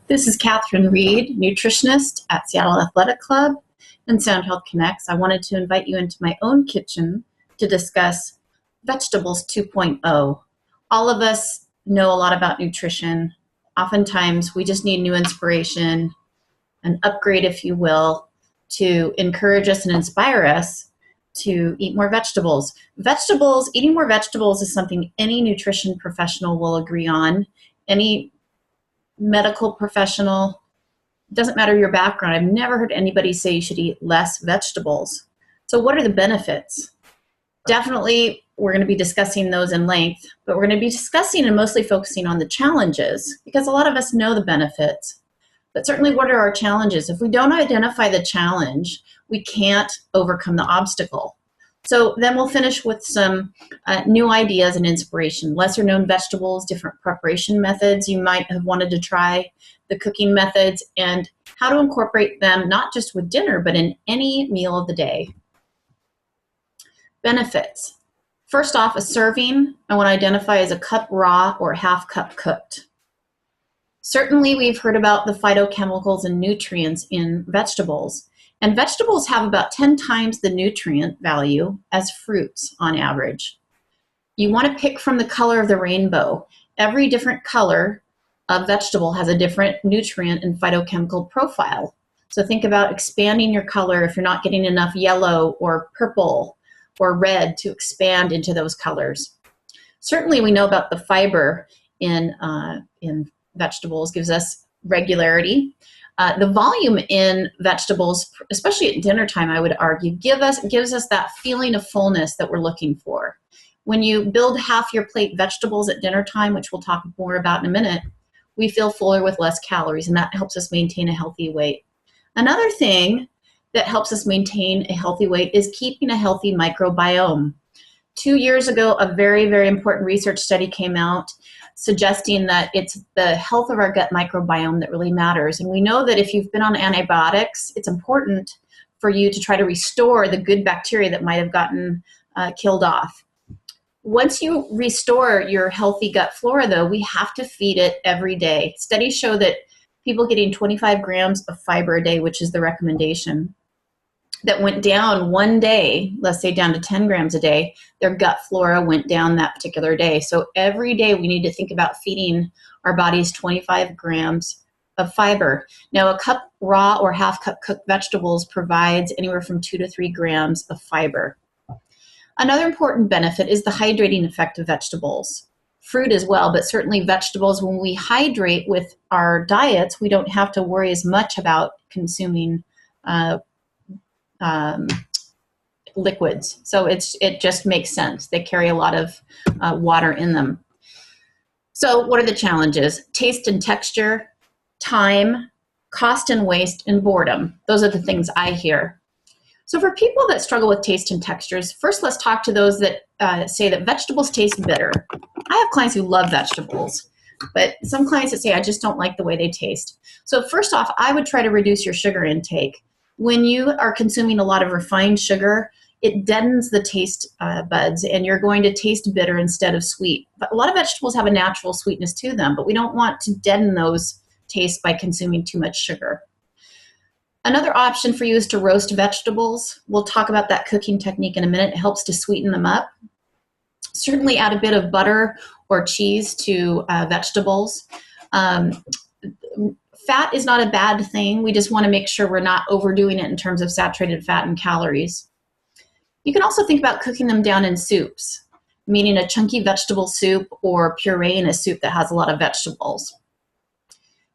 This is Kathryn Reed, nutritionist at Seattle Athletic Club and Sound Health Connects. I wanted to invite you into my own kitchen to discuss Vegetables 2.0. All of us know a lot about nutrition. Oftentimes, we just need new inspiration, an upgrade, if you will, to encourage us and inspire us to eat more vegetables. Eating more vegetables is something any nutrition professional will agree on. Any medical professional, doesn't matter your background. I've never heard anybody say you should eat less vegetables. So what are the benefits? Definitely, we're going to be discussing those in length, but we're going to be discussing and mostly focusing on the challenges because a lot of us know the benefits. But certainly, what are our challenges? If we don't identify the challenge, we can't overcome the obstacle. So then we'll finish with some new ideas and inspiration. Lesser known vegetables, different preparation methods you might have wanted to try, the cooking methods, and how to incorporate them not just with dinner, but in any meal of the day. Benefits. First off, a serving I want to identify as a cup raw or half cup cooked. Certainly, we've heard about the phytochemicals and nutrients in vegetables. And vegetables have about 10 times the nutrient value as fruits on average. You want to pick from the color of the rainbow. Every different color of vegetable has a different nutrient and phytochemical profile. So think about expanding your color if you're not getting enough yellow or purple or red to expand into those colors. Certainly we know about the fiber in vegetables gives us regularity. The volume in vegetables, especially at dinner time, I would argue, gives us that feeling of fullness that we're looking for. When you build half your plate vegetables at dinner time, which we'll talk more about in a minute, we feel fuller with less calories, and that helps us maintain a healthy weight. Another thing that helps us maintain a healthy weight is keeping a healthy microbiome. 2 years ago, a very, very important research study came out suggesting that it's the health of our gut microbiome that really matters. And we know that if you've been on antibiotics, it's important for you to try to restore the good bacteria that might have gotten killed off. Once you restore your healthy gut flora, though, we have to feed it every day. Studies show that people getting 25 grams of fiber a day, which is the recommendation, that went down one day, let's say down to 10 grams a day, their gut flora went down that particular day. So every day we need to think about feeding our bodies 25 grams of fiber. Now a cup raw or half cup cooked vegetables provides anywhere from 2 to 3 grams of fiber. Another important benefit is the hydrating effect of vegetables. Fruit as well, but certainly vegetables, when we hydrate with our diets, we don't have to worry as much about consuming liquids. So it just makes sense. They carry a lot of water in them. So what are the challenges? Taste and texture, time, cost and waste, and boredom. Those are the things I hear. So for people that struggle with taste and textures, first let's talk to those that say that vegetables taste bitter. I have clients who love vegetables, but some clients that say, I just don't like the way they taste. So first off, I would try to reduce your sugar intake. When you are consuming a lot of refined sugar, it deadens the taste buds, and you're going to taste bitter instead of sweet. But a lot of vegetables have a natural sweetness to them, but we don't want to deaden those tastes by consuming too much sugar. Another option for you is to roast vegetables. We'll talk about that cooking technique in a minute. It helps to sweeten them up. Certainly add a bit of butter or cheese to vegetables. Fat is not a bad thing. We just want to make sure we're not overdoing it in terms of saturated fat and calories. You can also think about cooking them down in soups, meaning a chunky vegetable soup or puree in a soup that has a lot of vegetables.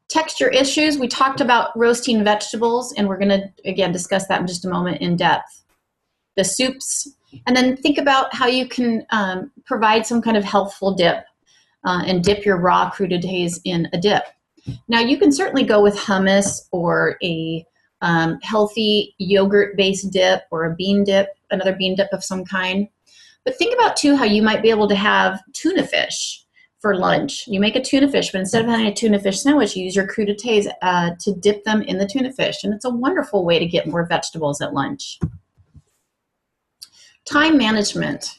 Texture issues, we talked about roasting vegetables, and we're going to, again, discuss that in just a moment in depth. The soups, and then think about how you can provide some kind of healthful dip and dip your raw crudités in a dip. Now, you can certainly go with hummus or a healthy yogurt-based dip or a bean dip, another bean dip of some kind. But think about, too, how you might be able to have tuna fish for lunch. You make a tuna fish, but instead of having a tuna fish sandwich, you use your crudités to dip them in the tuna fish. And it's a wonderful way to get more vegetables at lunch. Time management.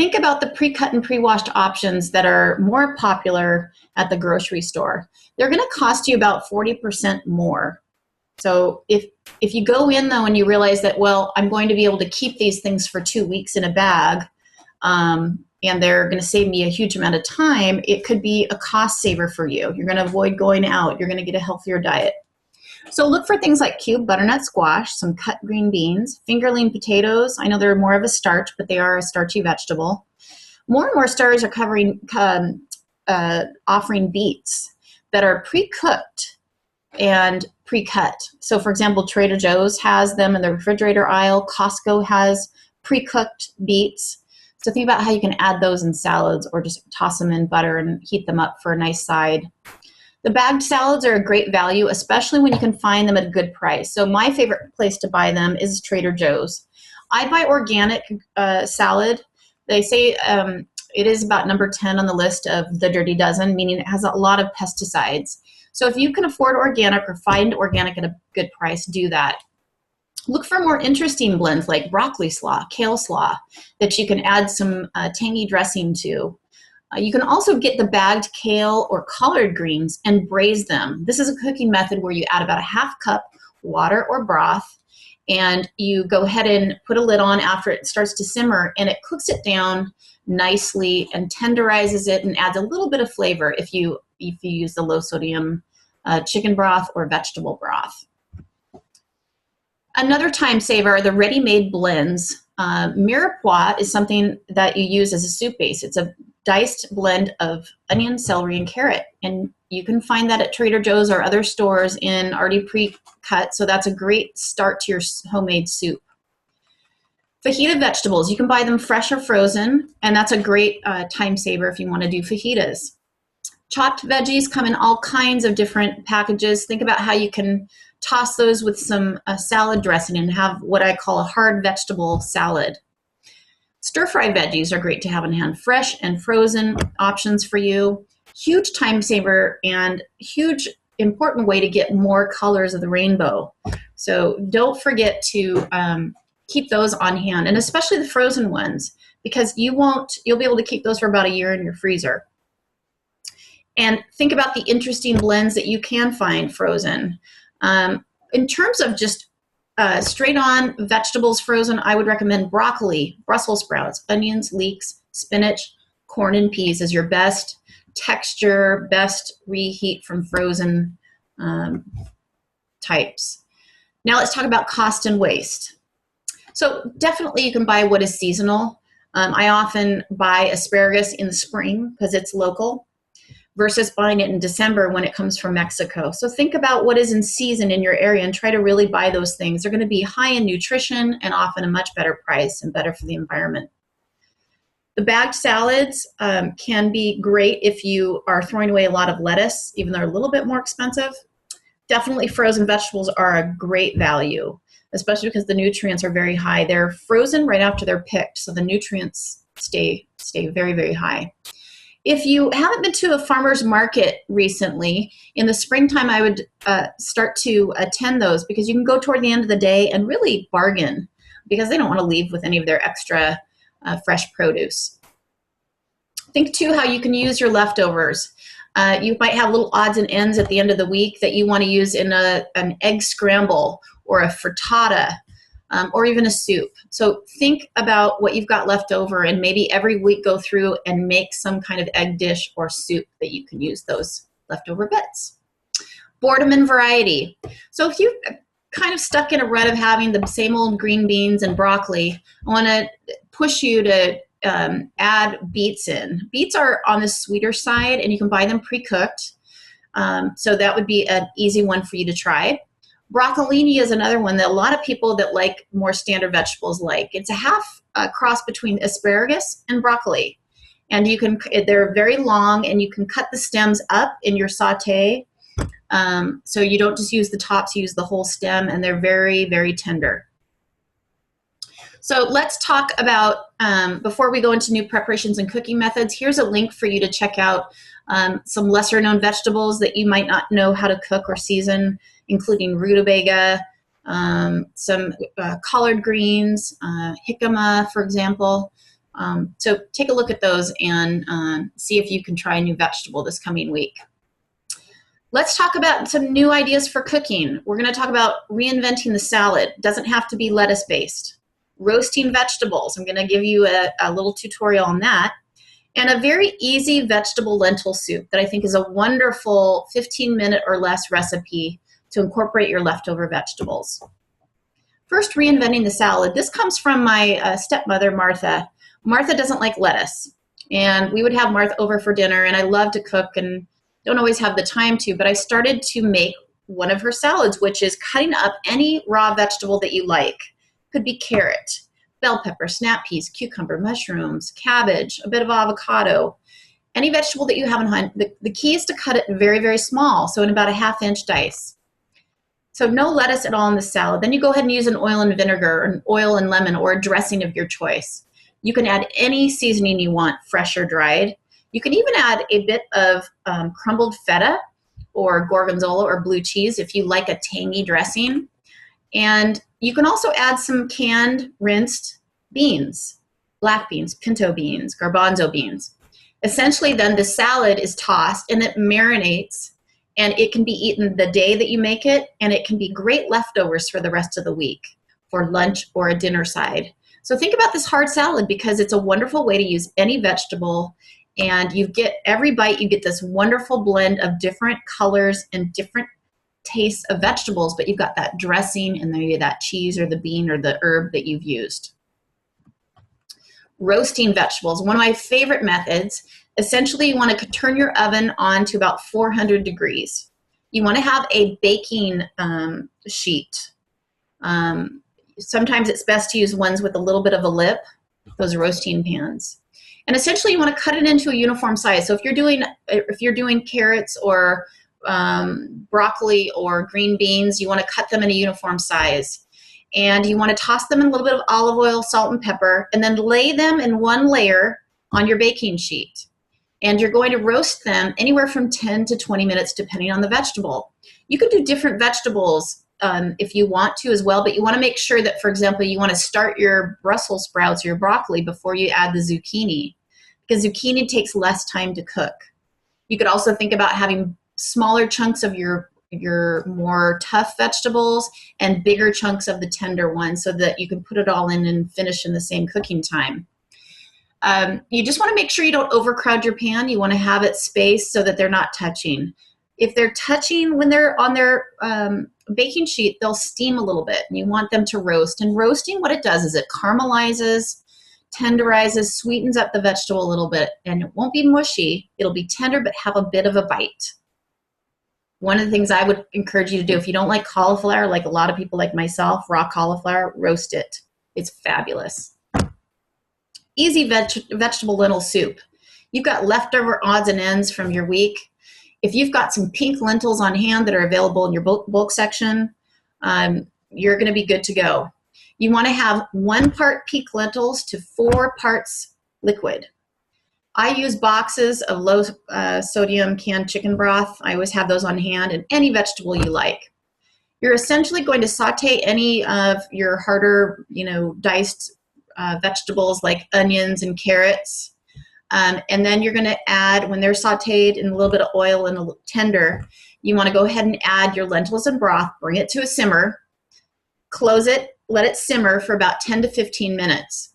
Think about the pre-cut and pre-washed options that are more popular at the grocery store. They're going to cost you about 40% more. So if you go in though and you realize that, well, I'm going to be able to keep these things for 2 weeks in a bag, and they're going to save me a huge amount of time, it could be a cost saver for you. You're going to avoid going out. You're going to get a healthier diet. So look for things like cubed butternut squash, some cut green beans, fingerling potatoes. I know they're more of a starch, but they are a starchy vegetable. More and more stores are offering beets that are pre-cooked and pre-cut. So for example, Trader Joe's has them in the refrigerator aisle. Costco has pre-cooked beets. So think about how you can add those in salads or just toss them in butter and heat them up for a nice side. The bagged salads are a great value, especially when you can find them at a good price. So my favorite place to buy them is Trader Joe's. I buy organic salad. They say it is about number 10 on the list of the Dirty Dozen, meaning it has a lot of pesticides. So if you can afford organic or find organic at a good price, do that. Look for more interesting blends like broccoli slaw, kale slaw, that you can add some tangy dressing to. You can also get the bagged kale or collard greens and braise them. This is a cooking method where you add about a half cup water or broth, and you go ahead and put a lid on after it starts to simmer, and it cooks it down nicely and tenderizes it and adds a little bit of flavor if you use the low sodium chicken broth or vegetable broth. Another time saver are the ready-made blends. Mirepoix is something that you use as a soup base. It's a diced blend of onion, celery, and carrot. And you can find that at Trader Joe's or other stores in already pre-cut. So that's a great start to your homemade soup. Fajita vegetables, you can buy them fresh or frozen, and that's a great time saver if you want to do fajitas. Chopped veggies come in all kinds of different packages. Think about how you can toss those with some salad dressing and have what I call a hard vegetable salad. Stir-fry veggies are great to have in hand. Fresh and frozen options for you. Huge time saver and huge important way to get more colors of the rainbow. So don't forget to keep those on hand, and especially the frozen ones, because you'll be able to keep those for about a year in your freezer. And think about the interesting blends that you can find frozen. In terms of just straight on vegetables frozen, I would recommend broccoli, Brussels sprouts, onions, leeks, spinach, corn, and peas as your best texture, best reheat from frozen types. Now let's talk about cost and waste. So definitely you can buy what is seasonal. I often buy asparagus in the spring because it's local, versus buying it in December when it comes from Mexico. So think about what is in season in your area and try to really buy those things. They're going to be high in nutrition and often a much better price and better for the environment. The bagged salads can be great if you are throwing away a lot of lettuce, even though they're a little bit more expensive. Definitely frozen vegetables are a great value, especially because the nutrients are very high. They're frozen right after they're picked, so the nutrients stay very, very high. If you haven't been to a farmer's market recently, in the springtime I would start to attend those, because you can go toward the end of the day and really bargain, because they don't want to leave with any of their extra fresh produce. Think too how you can use your leftovers. You might have little odds and ends at the end of the week that you want to use in an egg scramble or a frittata. Or even a soup. So think about what you've got left over, and maybe every week go through and make some kind of egg dish or soup that you can use those leftover bits. Boredom and variety. So if you've kind of stuck in a rut of having the same old green beans and broccoli, I want to push you to add beets in. Beets are on the sweeter side, and you can buy them pre-cooked. So that would be an easy one for you to try. Broccolini is another one that a lot of people that like more standard vegetables like. It's a half cross between asparagus and broccoli. And they're very long, and you can cut the stems up in your saute. So you don't just use the tops, you use the whole stem, and they're very, very tender. So let's talk about, before we go into new preparations and cooking methods, here's a link for you to check out some lesser known vegetables that you might not know how to cook or season, including rutabaga, some collard greens, jicama, for example. So take a look at those and see if you can try a new vegetable this coming week. Let's talk about some new ideas for cooking. We're going to talk about reinventing the salad. It doesn't have to be lettuce-based. Roasting vegetables. I'm going to give you a little tutorial on that. And a very easy vegetable lentil soup that I think is a wonderful 15-minute or less recipe to incorporate your leftover vegetables. First, reinventing the salad. This comes from my stepmother, Martha. Martha doesn't like lettuce. And we would have Martha over for dinner, and I love to cook and don't always have the time to, but I started to make one of her salads, which is cutting up any raw vegetable that you like. Could be carrot, bell pepper, snap peas, cucumber, mushrooms, cabbage, a bit of avocado, any vegetable that you have in hand. The key is to cut it very, very small, so in about a 1/2-inch dice. So no lettuce at all in the salad. Then you go ahead and use an oil and vinegar, or an oil and lemon, or a dressing of your choice. You can add any seasoning you want, fresh or dried. You can even add a bit of crumbled feta or gorgonzola or blue cheese if you like a tangy dressing. And you can also add some canned, rinsed beans, black beans, pinto beans, garbanzo beans. Essentially, then the salad is tossed and it marinates, and it can be eaten the day that you make it, and it can be great leftovers for the rest of the week for lunch or a dinner side. So think about this hard salad because it's a wonderful way to use any vegetable, and you get every bite, you get this wonderful blend of different colors and different tastes of vegetables, but you've got that dressing and maybe that cheese or the bean or the herb that you've used. Roasting vegetables, one of my favorite methods. Essentially, you want to turn your oven on to about 400 degrees. You want to have a baking sheet. Sometimes it's best to use ones with a little bit of a lip, those roasting pans. And essentially, you want to cut it into a uniform size. So if you're doing carrots or broccoli or green beans, you want to cut them in a uniform size. And you want to toss them in a little bit of olive oil, salt, and pepper, and then lay them in one layer on your baking sheet. And you're going to roast them anywhere from 10 to 20 minutes, depending on the vegetable. You could do different vegetables if you want to as well, but you want to make sure that, for example, you want to start your Brussels sprouts or your broccoli before you add the zucchini, because zucchini takes less time to cook. You could also think about having smaller chunks of your more tough vegetables and bigger chunks of the tender ones so that you can put it all in and finish in the same cooking time. You just want to make sure you don't overcrowd your pan. You want to have it spaced so that they're not touching. If they're touching when they're on their baking sheet, they'll steam a little bit, and you want them to roast. And roasting, what it does is it caramelizes, tenderizes, sweetens up the vegetable a little bit, and it won't be mushy. It'll be tender but have a bit of a bite. One of the things I would encourage you to do, if you don't like cauliflower, like a lot of people like myself, raw cauliflower, roast it. It's fabulous. Easy vegetable lentil soup. You've got leftover odds and ends from your week. If you've got some pink lentils on hand that are available in your bulk section, you're going to be good to go. You want to have 1 part pink lentils to 4 parts liquid. I use boxes of low sodium canned chicken broth. I always have those on hand, and any vegetable you like. You're essentially going to saute any of your harder, diced vegetables like onions and carrots. And then you're going to add, when they're sauteed in a little bit of oil and a little tender, you want to go ahead and add your lentils and broth, bring it to a simmer, close it, let it simmer for about 10 to 15 minutes.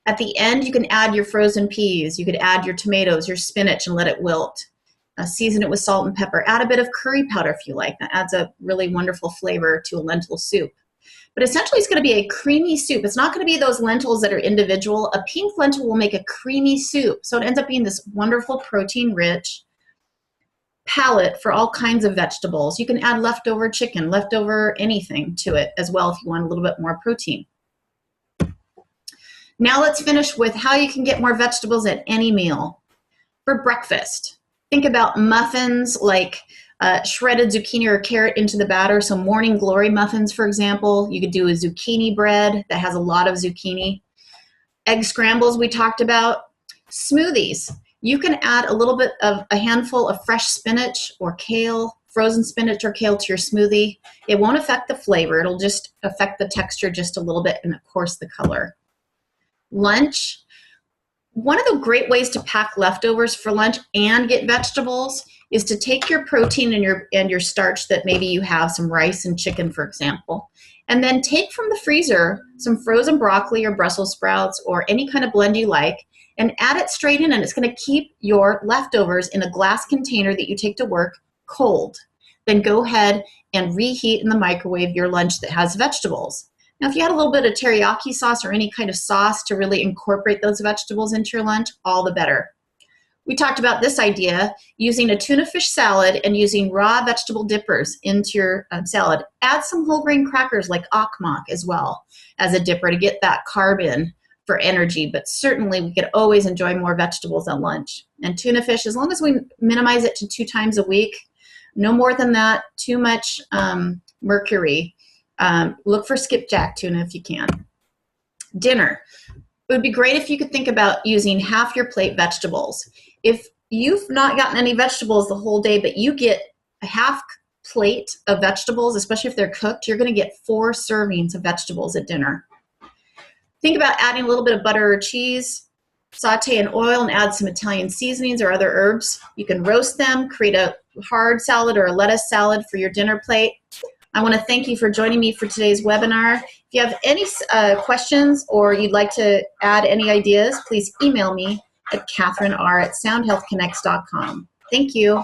At the end, you can add your frozen peas. You could add your tomatoes, your spinach, and let it wilt. Season it with salt and pepper. Add a bit of curry powder if you like. That adds a really wonderful flavor to a lentil soup. But essentially, it's going to be a creamy soup. It's not going to be those lentils that are individual. A pink lentil will make a creamy soup. So it ends up being this wonderful protein-rich palette for all kinds of vegetables. You can add leftover chicken, leftover anything to it as well if you want a little bit more protein. Now let's finish with how you can get more vegetables at any meal. For breakfast, think about muffins like shredded zucchini or carrot into the batter. So morning glory muffins, for example. You could do a zucchini bread that has a lot of zucchini. Egg scrambles we talked about. Smoothies. You can add a little bit of a handful of fresh spinach or kale, frozen spinach or kale to your smoothie. It won't affect the flavor. It'll just affect the texture just a little bit and, of course, the color. Lunch. One of the great ways to pack leftovers for lunch and get vegetables is to take your protein and your starch that maybe you have some rice and chicken, for example, and then take from the freezer some frozen broccoli or Brussels sprouts or any kind of blend you like and add it straight in, and it's going to keep your leftovers in a glass container that you take to work cold. Then go ahead and reheat in the microwave your lunch that has vegetables. Now, if you had a little bit of teriyaki sauce or any kind of sauce to really incorporate those vegetables into your lunch, all the better. We talked about this idea, using a tuna fish salad and using raw vegetable dippers into your salad. Add some whole grain crackers like akmak as well as a dipper to get that carb in for energy, but certainly we could always enjoy more vegetables at lunch. And tuna fish, as long as we minimize it to 2 times a week, no more than that, too much mercury. Look for skipjack tuna if you can. Dinner. It would be great if you could think about using half your plate vegetables. If you've not gotten any vegetables the whole day, but you get a half plate of vegetables, especially if they're cooked, you're going to get 4 servings of vegetables at dinner. Think about adding a little bit of butter or cheese, saute in oil, and add some Italian seasonings or other herbs. You can roast them, create a hard salad or a lettuce salad for your dinner plate. I want to thank you for joining me for today's webinar. If you have any questions or you'd like to add any ideas, please email me at kathryn@soundhealthconnects.com. Thank you.